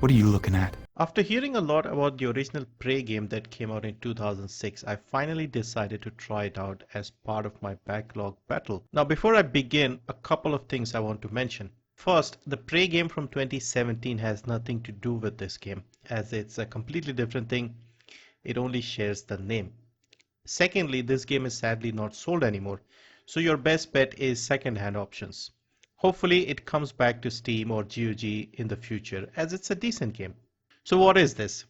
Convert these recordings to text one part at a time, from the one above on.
What are you looking at? After hearing a lot about the original Prey game that came out in 2006, I finally decided to try it out as part of my backlog battle. Now before I begin, a couple of things I want to mention. First, the Prey game from 2017 has nothing to do with this game, as it's a completely different thing. It only shares the name. Secondly, this game is sadly not sold anymore, so your best bet is second-hand options. Hopefully it comes back to Steam or GOG in the future, as it's a decent game. So what is this?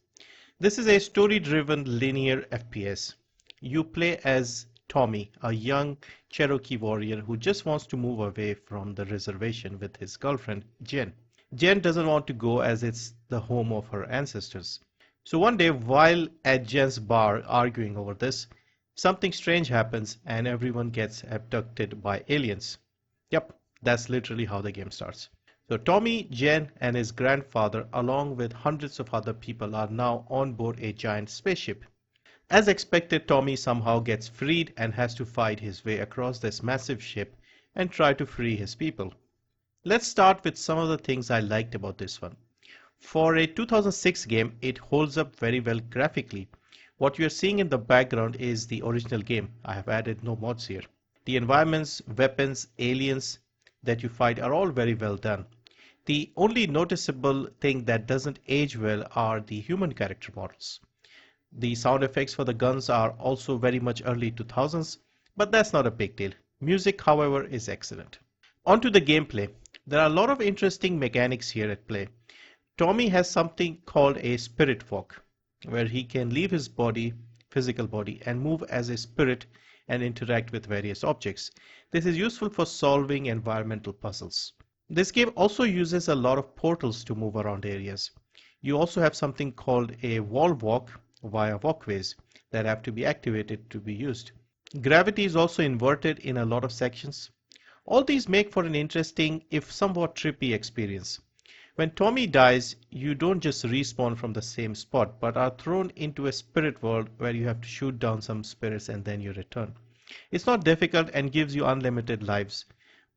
This is a story-driven linear FPS. You play as Tommy, a young Cherokee warrior who just wants to move away from the reservation with his girlfriend, Jen. Jen doesn't want to go as it's the home of her ancestors. So one day, while at Jen's bar arguing over this, something strange happens and everyone gets abducted by aliens. Yep, that's literally how the game starts. So Tommy, Jen, and his grandfather, along with hundreds of other people, are now on board a giant spaceship. As expected, Tommy somehow gets freed and has to fight his way across this massive ship and try to free his people. Let's start with some of the things I liked about this one. For a 2006 game, it holds up very well graphically. What you are seeing in the background is the original game. I have added no mods here. The environments, weapons, aliens that you fight are all very well done. The only noticeable thing that doesn't age well are the human character models. The sound effects for the guns are also very much early 2000s, but that's not a big deal. Music, however, is excellent. On to the gameplay. There are a lot of interesting mechanics here at play. Tommy has something called a spirit walk, where he can leave his body, physical body, and move as a spirit and interact with various objects. This is useful for solving environmental puzzles. This game also uses a lot of portals to move around areas. You also have something called a wall walk via walkways that have to be activated to be used. Gravity is also inverted in a lot of sections. All these make for an interesting, if somewhat trippy experience. When Tommy dies, you don't just respawn from the same spot, but are thrown into a spirit world where you have to shoot down some spirits and then you return. It's not difficult and gives you unlimited lives,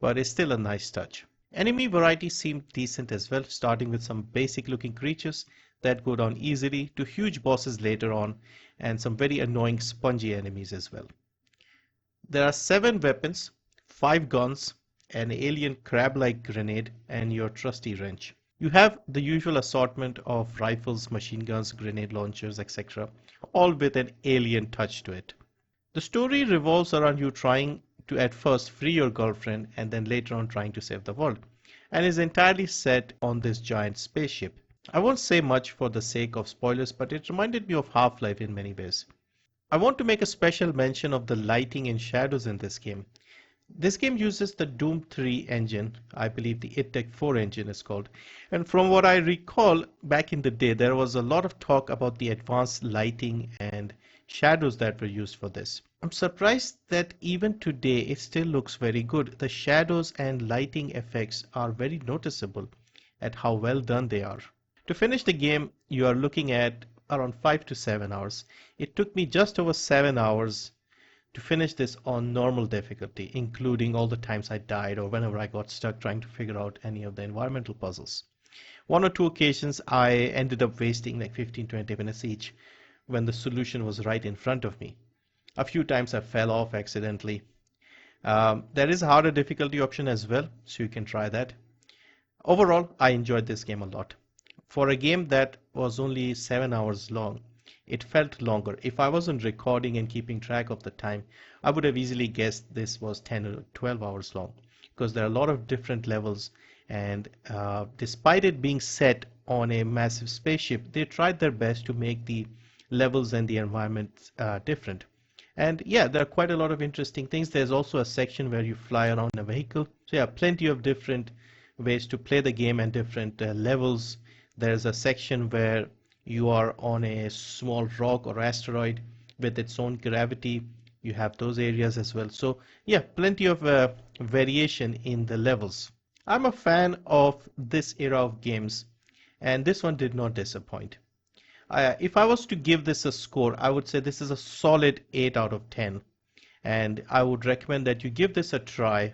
but it's still a nice touch. Enemy variety seemed decent as well, starting with some basic looking creatures that go down easily to huge bosses later on and some very annoying spongy enemies as well. There are 7 weapons, 5 guns, an alien crab-like grenade, and your trusty wrench. You have the usual assortment of rifles, machine guns, grenade launchers, etc., all with an alien touch to it. The story revolves around you trying to at first free your girlfriend and then later on trying to save the world, and is entirely set on this giant spaceship. I won't say much for the sake of spoilers, but it reminded me of Half-Life in many ways. I want to make a special mention of the lighting and shadows in this game. This game uses the Doom 3 engine, I believe the id Tech 4 engine is called, and from what I recall back in the day there was a lot of talk about the advanced lighting and shadows that were used for this. I'm surprised that even today it still looks very good. The shadows and lighting effects are very noticeable at how well done they are. To finish the game you are looking at around 5 to 7 hours. It took me just over 7 hours to finish this on normal difficulty, including all the times I died or whenever I got stuck trying to figure out any of the environmental puzzles. 1 or 2 occasions I ended up wasting like 15-20 minutes each when the solution was right in front of me. A few times I fell off accidentally. There is a harder difficulty option as well, so you can try that. Overall, I enjoyed this game a lot. For a game that was only 7 hours long, it felt longer. If I wasn't recording and keeping track of the time, I would have easily guessed this was 10 or 12 hours long because there are a lot of different levels, and despite it being set on a massive spaceship, they tried their best to make the levels and the environment different. And yeah, there are quite a lot of interesting things. There's also a section where you fly around a vehicle. So yeah, plenty of different ways to play the game and different levels. There's a section where you are on a small rock or asteroid with its own gravity. You have those areas as well. So yeah, plenty of variation in the levels. I'm a fan of this era of games, and this one did not disappoint. If I was to give this a score, I would say this is a solid 8 out of 10. And I would recommend that you give this a try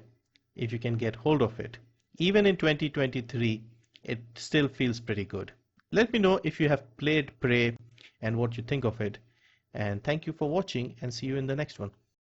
if you can get hold of it. Even in 2023, it still feels pretty good. Let me know if you have played Prey and what you think of it. And thank you for watching, and see you in the next one.